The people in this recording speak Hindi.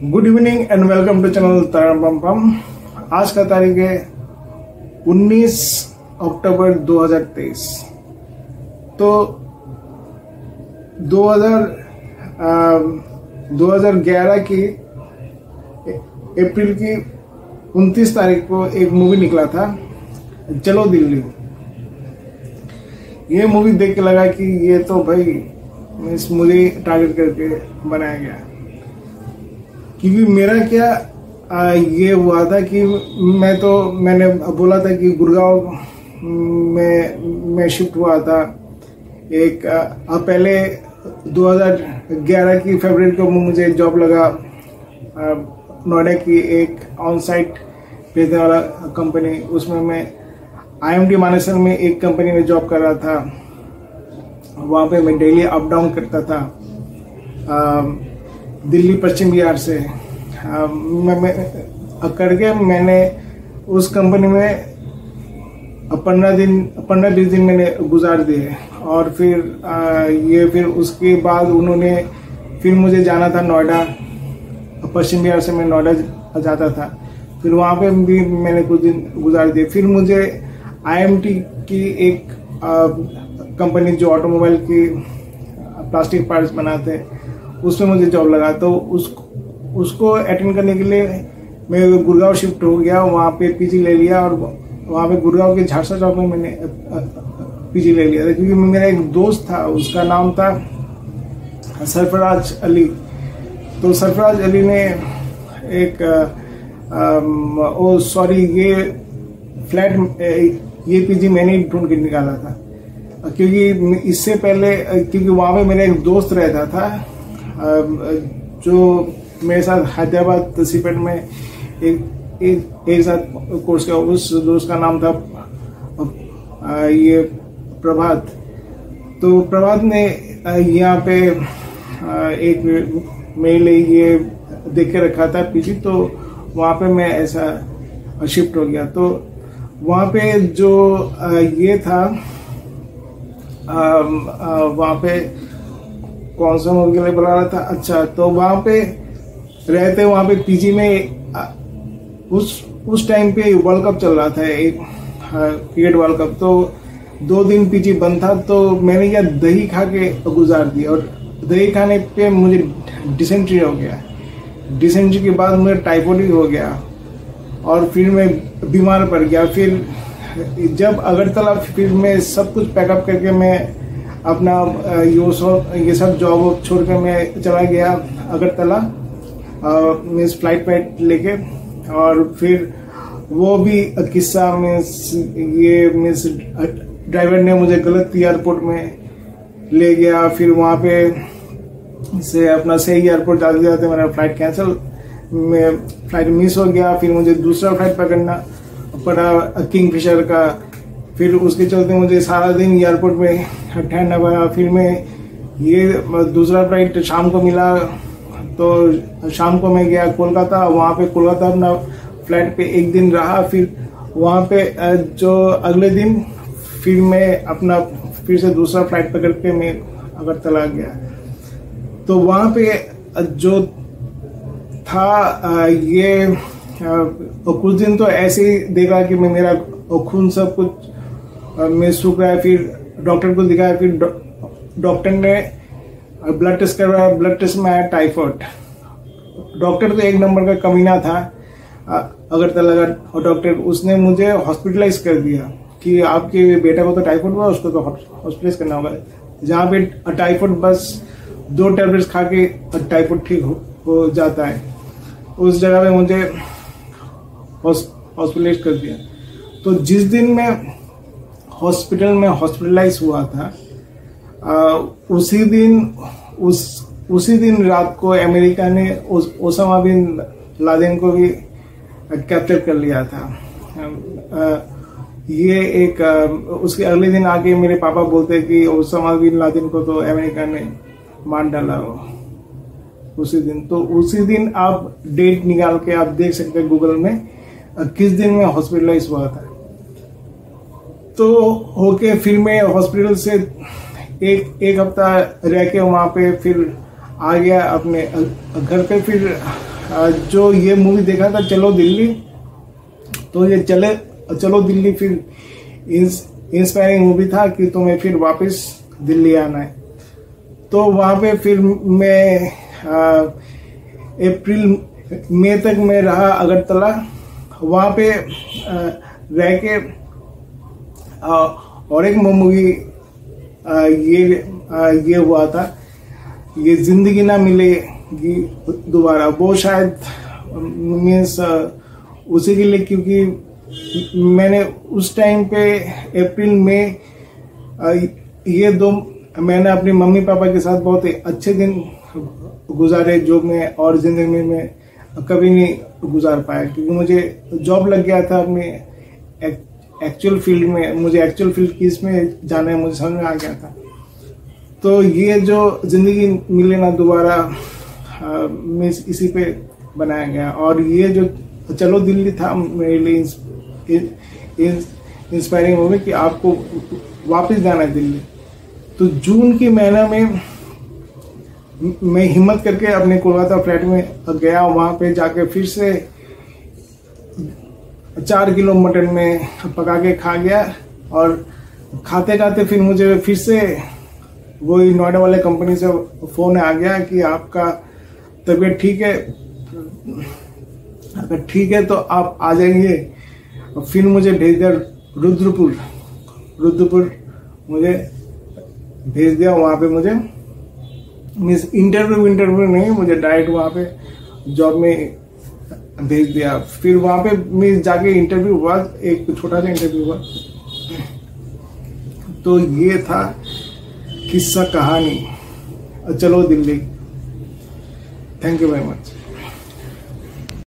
Good evening and welcome to channel Tara Pam Pam. आज का तारीख है 19 अक्टूबर 2023। तो 2011 की अप्रैल की 29 तारीख को एक मूवी निकला था, चलो दिल्ली। ये मूवी देख के लगा कि ये तो भाई इस मुझे टारगेट करके बनाया गया, क्योंकि मेरा क्या ये हुआ था कि मैंने बोला था कि गुड़गांव में शिफ्ट हुआ था। एक पहले 2011 की फरवरी को मुझे जॉब लगा नोएडा की एक ऑन साइट भेजने वाला कंपनी। उसमें मैं IMT मानेसर में एक कंपनी में जॉब कर रहा था। वहाँ पे मैं डेली अप डाउन करता था दिल्ली पश्चिम बिहार से। मैंने उस कंपनी में 15-20 दिन मैंने गुजार दिए। और फिर उसके बाद उन्होंने फिर मुझे जाना था नोएडा। पश्चिम बिहार से मैं नोएडा जाता था, फिर वहाँ पे भी मैंने कुछ दिन गुजार दिए। फिर मुझे IMT की एक कंपनी जो ऑटोमोबाइल की प्लास्टिक पार्ट्स बनाते हैं, उसमें मुझे जॉब लगा। तो उसको अटेंड करने के लिए मैं गुड़गांव शिफ्ट हो गया। वहाँ पे PG ले लिया और वहाँ पे गुड़गांव के झारसा चौक में मैंने PG ले लिया था, क्योंकि मेरा एक दोस्त था, उसका नाम था सरफराज अली। तो सरफराज अली ने ये फ्लैट ये PG मैंने ढूंढ के निकाला था, क्योंकि इससे पहले क्योंकि वहाँ पे मेरा एक दोस्त रहता था जो मेरे साथ हैदराबाद सीपेट में एक साथ कोर्स किया। उस दोस्त का नाम था ये प्रभात। तो प्रभात ने यहाँ पे एक मेरे लिए ये देख के रखा था PG। तो वहाँ पे मैं ऐसा शिफ्ट हो गया। तो वहाँ पे जो ये था वहाँ पे कौन सा मूवी के लिए बुला रहा था। अच्छा, तो वहाँ पे रहते वहाँ पे PG में उस टाइम पे वर्ल्ड कप चल रहा था, एक क्रिकेट वर्ल्ड कप। तो 2 दिन PG बंद था। तो मैंने क्या दही खा के गुजार दिया, और दही खाने पे मुझे डिसेंट्री हो गया। डिसेंट्री के बाद मुझे टाइफाइड हो गया और फिर मैं बीमार पड़ गया। फिर जब अगरतला फिर मैं सब कुछ पैकअप करके मैं अपना ये सब जॉब छोड़ के मैं चला गया अगरतला मिस फ्लाइट लेके। और फिर वो भी किस्सा में मिस ड्राइवर ने मुझे गलत एयरपोर्ट में ले गया। फिर वहाँ पे से अपना सही एयरपोर्ट जाते जाते मेरा फ्लाइट कैंसिल, फ्लाइट मिस हो गया। फिर मुझे दूसरा फ्लाइट पकड़ना पड़ा किंगफिशर का। फिर उसके चलते मुझे सारा दिन एयरपोर्ट में ठहरना पड़ा। फिर मैं ये दूसरा फ्लाइट शाम को मिला, तो शाम को मैं गया कोलकाता। वहाँ पे कोलकाता अपना फ्लाइट पे एक दिन रहा। फिर वहाँ पे जो अगले दिन फिर मैं अपना फिर से दूसरा फ्लाइट पकड़ के मैं अगरतला गया। तो वहाँ पे जो था ये कुछ दिन तो ऐसे ही देखा कि मेरा खून सब कुछ में सूख रहा है। फिर डॉक्टर को दिखाया। फिर डॉक्टर ने ब्लड टेस्ट करवाया। ब्लड टेस्ट में आया टाइफाइड। डॉक्टर तो एक नंबर का कमीना था अगरतला का। और डॉक्टर उसने मुझे हॉस्पिटलाइज कर दिया कि आपके बेटा को तो टाइफाइड हुआ, उसको तो हॉस्पिटलाइज करना होगा। जहाँ पे टाइफाइड बस 2 टैबलेट्स खा के टाइफाइड ठीक हो जाता है, उस जगह पे मुझे हॉस्पिटलाइज कर दिया। तो जिस दिन मैं हॉस्पिटल में हॉस्पिटलाइज हुआ था उसी दिन रात को अमेरिका ने ओसामा बिन लादेन को भी कैप्चर कर लिया था। उसके अगले दिन आके मेरे पापा बोलते कि ओसामा बिन लादेन को तो अमेरिका ने मार डाला उसी दिन। तो उसी दिन आप डेट निकाल के आप देख सकते हैं गूगल में किस दिन में हॉस्पिटलाइज हुआ था। तो होके फिर मैं हॉस्पिटल से एक हफ्ता रह के वहाँ पे फिर आ गया अपने घर पे। फिर जो ये मूवी देखा था चलो दिल्ली, तो ये चलो दिल्ली फिर इंस्पायरिंग मूवी था कि तुम्हें फिर वापस दिल्ली आना है। तो वहाँ पे फिर मैं अप्रैल मई तक मैं रहा अगरतला। वहाँ पे रह के और एक मूवी ये हुआ था, ये जिंदगी ना मिलेगी दोबारा। वो शायद मीन्स उसी के लिए, क्योंकि मैंने उस टाइम पे अप्रैल में ये 2 मैंने अपनी मम्मी पापा के साथ बहुत अच्छे दिन गुजारे, जो मैं और जिंदगी में कभी नहीं गुजार पाया, क्योंकि मुझे जॉब लग गया था अपने एक्चुअल फील्ड में। मुझे एक्चुअल फील्ड की इसमें जाना है, मुझे समझ में आ गया था। तो ये जो जिंदगी मिले ना दोबारा इसी पे बनाया गया। और ये जो चलो दिल्ली था मेरे लिए इंस्पायरिंग मूवी कि आपको वापस जाना है दिल्ली। तो जून की महीना में मैं हिम्मत करके अपने कोलकाता फ्लैट में गया। वहाँ पे जाके फिर से 4 किलो मटन में पका के खा गया। और खाते खाते फिर मुझे फिर से वही नोएडा वाले कंपनी से फ़ोन आ गया कि आपका तबीयत ठीक है, अगर ठीक है तो आप आ जाएंगे। फिर मुझे भेज दिया रुद्रपुर मुझे भेज दिया। वहाँ पे मुझे मीन्स इंटरव्यू नहीं, मुझे डायरेक्ट वहाँ पे जॉब में भेज दिया। फिर वहाँ पे मैं जाके इंटरव्यू हुआ, एक छोटा सा इंटरव्यू हुआ। तो ये था किस्सा कहानी चलो Delhi. Thank you very much.